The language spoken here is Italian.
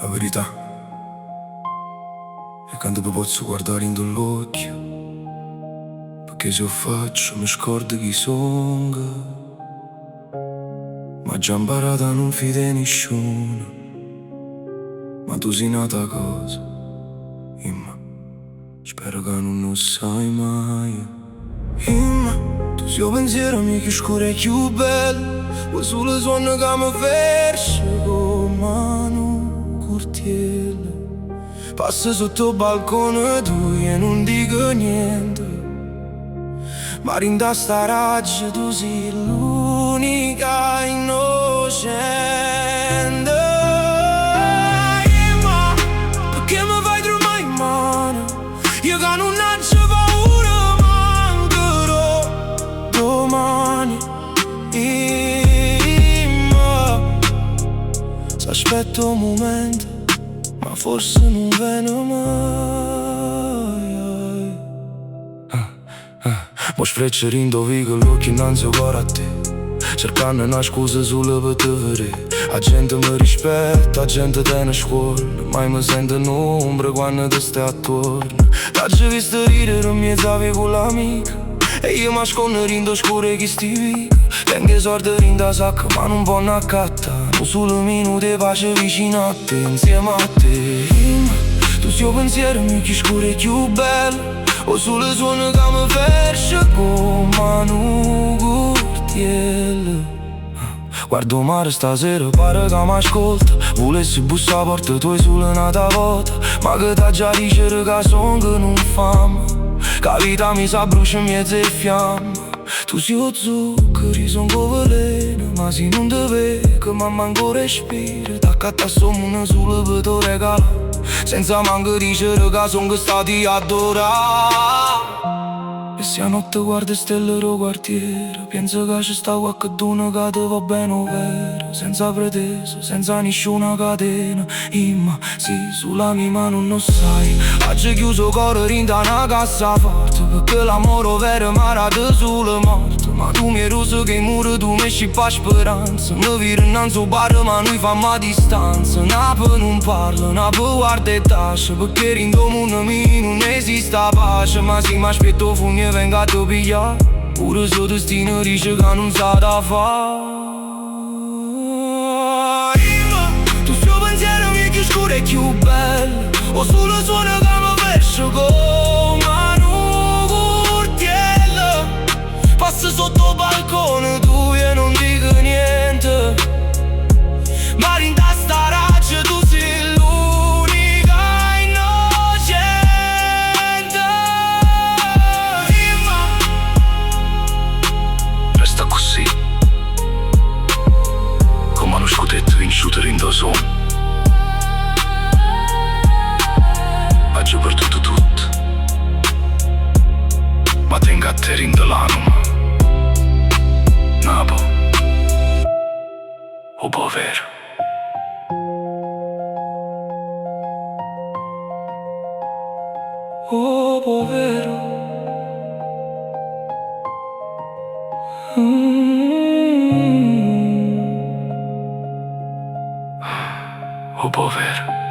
La verità è quando ti posso guardare in l'occhio, perché se lo faccio mi scordo chi sono. Ma già imparato a non fidare nessuno. Ma tu sei nata cosa, Imma, spero che non lo sai mai. Imma, tu sei il pensiero mio più scuro e più bello, o solo suono che mi ferisce come un curtiello. Passa sotto il balcone tu e non dico niente, ma rinda sta raggia tu sei l'unica innocente. Ma perché mi fai tremare in mano? Io che non ho paura mancherò domani. Ma se aspetto un momento, ma forse non viene mai. Mo sfreccio rindovi con l'occhio innanzi al cuore a te, cercando una scusa solo per te vedere. La gente mi rispetta, la gente tiene scuola, mai mi sente un'ombra quando ti stai attorno. T'ho visto ridere in mezzo con l'amica, e io mi nascondo rindo scuro che sti vica. Tengo sorte rinda sacca ma non può accattare un solo minuto di pace vicino a te, insieme a te. Tu sei il pensiero mio più scuro e più bello, o solo suono che mi ferisce come un curtiello. Guardo mare stasera, pare che mi ascolta. Volessi bussare a porta tua solo un'altra volta, ma che t'ha già dicere che son che non fama, che la vita mi sa brucia in mezzo e fiamma. Tu sei lo zucchero, io son come veleno, ma se non te vedo, mamma ancora respira. T'accatta sommo solo per te regalare, senza manco dicere che son che stati adorati. E se a notte guardi stelle del quartiere, penso che ci sta qualcuno che ti va bene vero, senza pretese, senza nessuna catena. Imma, sì, sulla mia mano non sai, oggi chiuso cuore rinda una cassa forte, perché l'amore vero è marato sulle morte. Ma tu mi hai roso che i muri tu mi scippa speranza, mi viro innanzi al bar ma noi fammo a distanza. Napo non parla, Napo guarda e tace, perché rindo mondo mio non esiste pace. Ma se mi aspetto fugni e venga a te pigliare, pure se destino dice che non sa da fare. Tu sei il pensiero mio più scuro e più bello, o solo suono che mi ferisce come un curtiello. Passa sotto il balcone tu e non dico niente, ma rinda sta raggia tu sei l'unica innocente. Resta così, come uno scudetto vinciuto rindoso. Oggi ho perduto tutto, ma tengo a te rindo l'anima. Napo, o povero. Oh povero, oh povero.